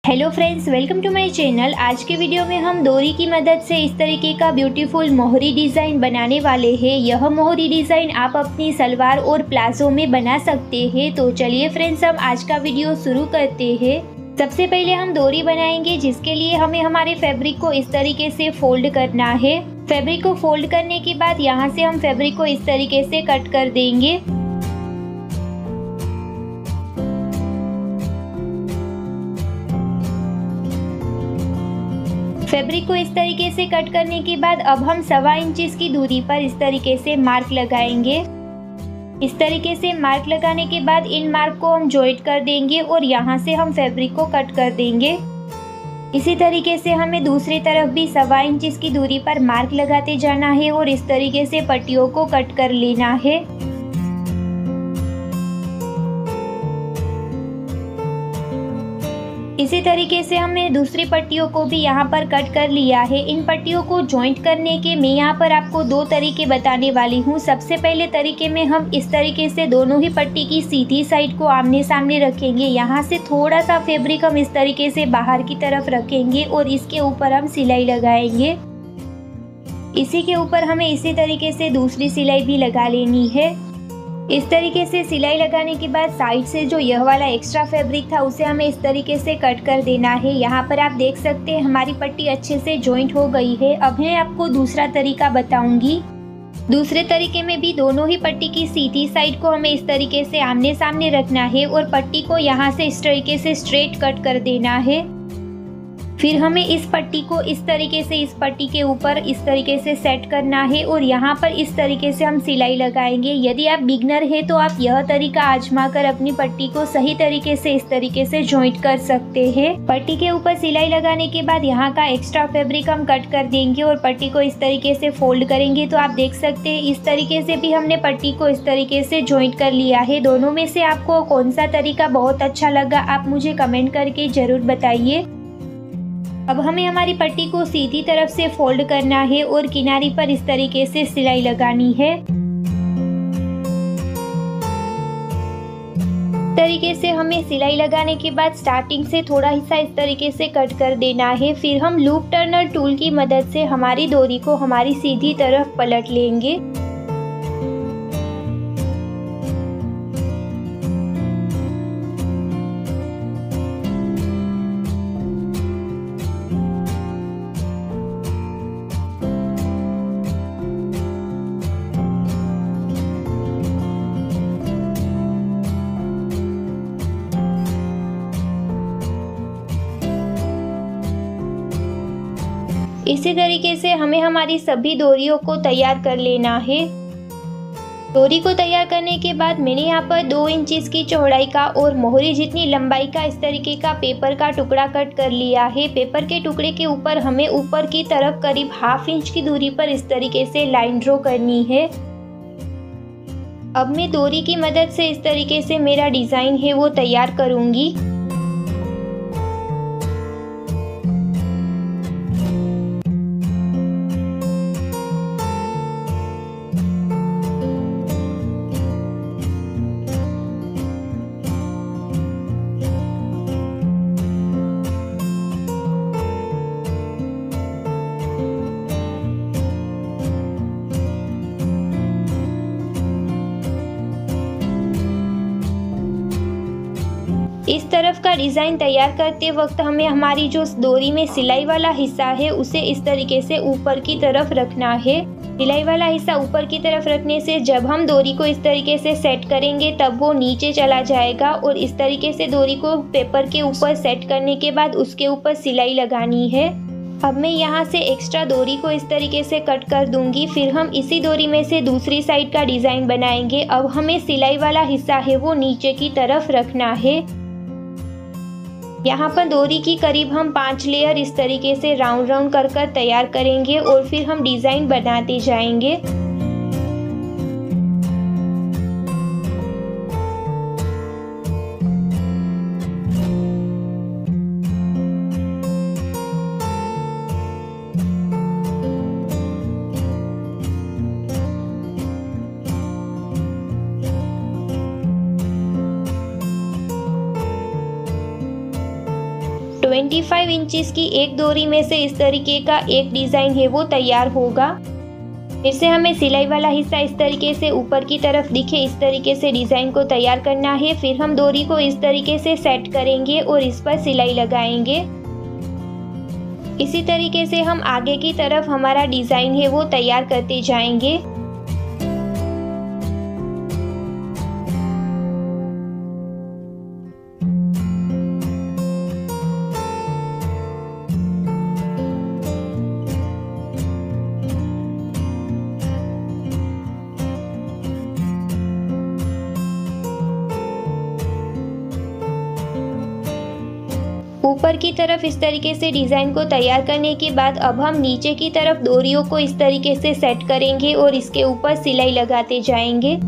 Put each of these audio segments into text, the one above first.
Hello friends, welcome to my channel. आज के video में हम डोरी की मदद से इस तरीके का ब्यूटीफुल मोहरी डिज़ाइन बनाने वाले हैं। यह मोहरी डिज़ाइन आप अपनी सलवार और प्लाजो में बना सकते हैं। तो चलिए फ्रेंड्स, हम आज का वीडियो शुरू करते हैं। सबसे पहले हम डोरी बनाएंगे, जिसके लिए हमें हमारे फैब्रिक को इस तरीके से फोल्ड करना है। फैब्रिक को फोल्ड करने के बाद यहाँ से हम फैब्रिक को इस तरीके से कट कर देंगे। फैब्रिक को इस तरीके से कट करने के बाद अब हम 1.25 इंच की दूरी पर इस तरीके से मार्क लगाएंगे। इस तरीके से मार्क लगाने के बाद इन मार्क को हम जॉइंट कर देंगे और यहाँ से हम फैब्रिक को कट कर देंगे। इसी तरीके से हमें दूसरी तरफ भी 1.25 इंच की दूरी पर मार्क लगाते जाना है और इस तरीके से पट्टियों को कट कर लेना है। इसी तरीके से हमने दूसरी पट्टियों को भी यहाँ पर कट कर लिया है। इन पट्टियों को जॉइंट करने के मैं यहाँ पर आपको दो तरीके बताने वाली हूँ। सबसे पहले तरीके में हम इस तरीके से दोनों ही पट्टी की सीधी साइड को आमने सामने रखेंगे। यहाँ से थोड़ा सा फैब्रिक हम इस तरीके से बाहर की तरफ रखेंगे और इसके ऊपर हम सिलाई लगाएंगे। इसी के ऊपर हमें इसी तरीके से दूसरी सिलाई भी लगा लेनी है। इस तरीके से सिलाई लगाने के बाद साइड से जो यह वाला एक्स्ट्रा फैब्रिक था उसे हमें इस तरीके से कट कर देना है। यहाँ पर आप देख सकते हैं हमारी पट्टी अच्छे से जॉइंट हो गई है। अब मैं आपको दूसरा तरीका बताऊंगी। दूसरे तरीके में भी दोनों ही पट्टी की सीधी साइड को हमें इस तरीके से आमने सामने रखना है और पट्टी को यहाँ से इस तरीके से स्ट्रेट कट कर देना है। फिर हमें इस पट्टी को इस तरीके से इस पट्टी के ऊपर इस तरीके से सेट करना है और यहाँ पर इस तरीके से हम सिलाई लगाएंगे। यदि आप बिगनर है तो आप यह तरीका आजमा कर अपनी पट्टी को सही तरीके से इस तरीके से जॉइंट कर सकते हैं। पट्टी के ऊपर सिलाई लगाने के बाद यहाँ का एक्स्ट्रा फैब्रिक हम कट कर देंगे और पट्टी को इस तरीके से फोल्ड करेंगे। तो आप देख सकते हैं इस तरीके से भी हमने पट्टी को इस तरीके से जॉइंट कर लिया है। दोनों में से आपको कौन सा तरीका बहुत अच्छा लगा, आप मुझे कमेंट करके जरूर बताइए। अब हमें हमारी पट्टी को सीधी तरफ से फोल्ड करना है और किनारी पर इस तरीके से सिलाई लगानी है। तरीके से हमें सिलाई लगाने के बाद स्टार्टिंग से थोड़ा हिस्सा इस तरीके से कट कर देना है। फिर हम लूप टर्नर टूल की मदद से हमारी डोरी को हमारी सीधी तरफ पलट लेंगे। इसी तरीके से हमें हमारी सभी डोरियों को तैयार कर लेना है। डोरी को तैयार करने के बाद मैंने यहाँ पर 2 इंच की चौड़ाई का और मोहरी जितनी लंबाई का इस तरीके का पेपर का टुकड़ा कट कर लिया है। पेपर के टुकड़े के ऊपर हमें ऊपर की तरफ करीब 1/2 इंच की दूरी पर इस तरीके से लाइन ड्रॉ करनी है। अब मैं डोरी की मदद से इस तरीके से मेरा डिज़ाइन है वो तैयार करूँगी। इस तरफ का डिज़ाइन तैयार करते वक्त हमें हमारी जो डोरी में सिलाई वाला हिस्सा है उसे इस तरीके से ऊपर की तरफ रखना है। सिलाई वाला हिस्सा ऊपर की तरफ रखने से जब हम डोरी को इस तरीके से सेट करेंगे तब वो नीचे चला जाएगा और इस तरीके से डोरी को पेपर के ऊपर सेट करने के बाद उसके ऊपर सिलाई लगानी है। अब मैं यहाँ से एक्स्ट्रा डोरी को इस तरीके से कट कर दूंगी। फिर हम इसी डोरी में से दूसरी साइड का डिज़ाइन बनाएंगे। अब हमें सिलाई वाला हिस्सा है वो नीचे की तरफ रखना है। यहाँ पर डोरी की करीब हम 5 लेयर इस तरीके से राउंड राउंड कर तैयार करेंगे और फिर हम डिज़ाइन बनाते जाएंगे। 25 इंचेस की एक डोरी में से इस तरीके का एक डिज़ाइन है वो तैयार होगा। फिर से हमें सिलाई वाला हिस्सा इस तरीके से ऊपर की तरफ दिखे इस तरीके से डिज़ाइन को तैयार करना है। फिर हम डोरी को इस तरीके से सेट करेंगे और इस पर सिलाई लगाएंगे। इसी तरीके से हम आगे की तरफ हमारा डिज़ाइन है वो तैयार करते जाएंगे। ऊपर की तरफ इस तरीके से डिज़ाइन को तैयार करने के बाद अब हम नीचे की तरफ डोरियों को इस तरीके से सेट करेंगे और इसके ऊपर सिलाई लगाते जाएंगे।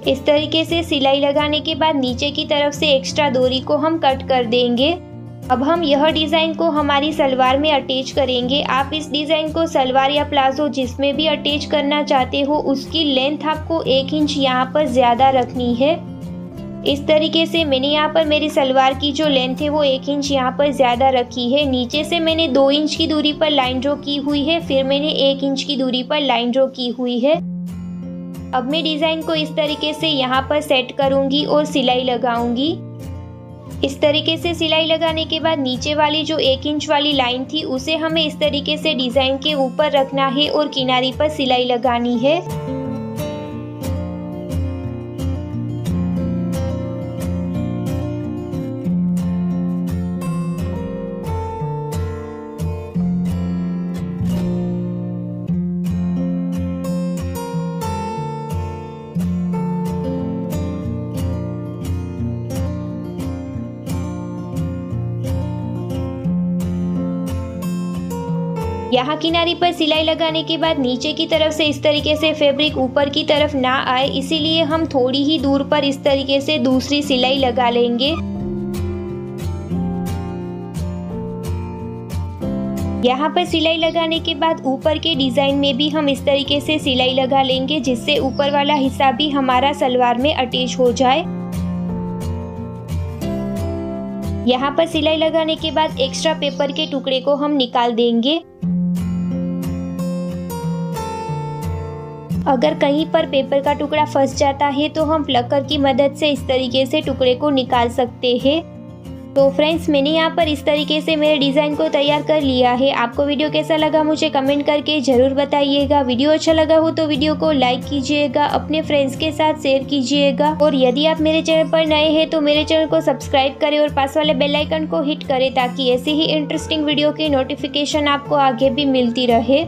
इस तरीके से सिलाई लगाने के बाद नीचे की तरफ से एक्स्ट्रा डोरी को हम कट कर देंगे। अब हम यह डिज़ाइन को हमारी सलवार में अटैच करेंगे। आप इस डिज़ाइन को सलवार या प्लाजो जिसमें भी अटैच करना चाहते हो उसकी लेंथ आपको 1 इंच यहाँ पर ज़्यादा रखनी है। इस तरीके से मैंने यहाँ पर मेरी सलवार की जो लेंथ है वो 1 इंच यहाँ पर ज़्यादा रखी है। नीचे से मैंने 2 इंच की दूरी पर लाइन ड्रॉ की हुई है, फिर मैंने 1 इंच की दूरी पर लाइन ड्रॉ की हुई है। अब मैं डिज़ाइन को इस तरीके से यहाँ पर सेट करूँगी और सिलाई लगाऊंगी। इस तरीके से सिलाई लगाने के बाद नीचे वाली जो 1 इंच वाली लाइन थी उसे हमें इस तरीके से डिज़ाइन के ऊपर रखना है और किनारी पर सिलाई लगानी है। यहाँ किनारी पर सिलाई लगाने के बाद नीचे की तरफ से इस तरीके से फैब्रिक ऊपर की तरफ ना आए, इसीलिए हम थोड़ी ही दूर पर इस तरीके से दूसरी सिलाई लगा लेंगे। यहाँ पर सिलाई लगाने के बाद ऊपर के डिज़ाइन में भी हम इस तरीके से सिलाई लगा लेंगे जिससे ऊपर वाला हिस्सा भी हमारा सलवार में अटैच हो जाए। यहाँ पर सिलाई लगाने के बाद एक्स्ट्रा पेपर के टुकड़े को हम निकाल देंगे। अगर कहीं पर पेपर का टुकड़ा फंस जाता है तो हम प्लकर की मदद से इस तरीके से टुकड़े को निकाल सकते हैं। तो फ्रेंड्स, मैंने यहाँ पर इस तरीके से मेरे डिज़ाइन को तैयार कर लिया है। आपको वीडियो कैसा लगा मुझे कमेंट करके ज़रूर बताइएगा। वीडियो अच्छा लगा हो तो वीडियो को लाइक कीजिएगा, अपने फ्रेंड्स के साथ शेयर कीजिएगा और यदि आप मेरे चैनल पर नए हैं तो मेरे चैनल को सब्सक्राइब करें और पास वाले बेल आइकन को हिट करें ताकि ऐसी ही इंटरेस्टिंग वीडियो की नोटिफिकेशन आपको आगे भी मिलती रहे।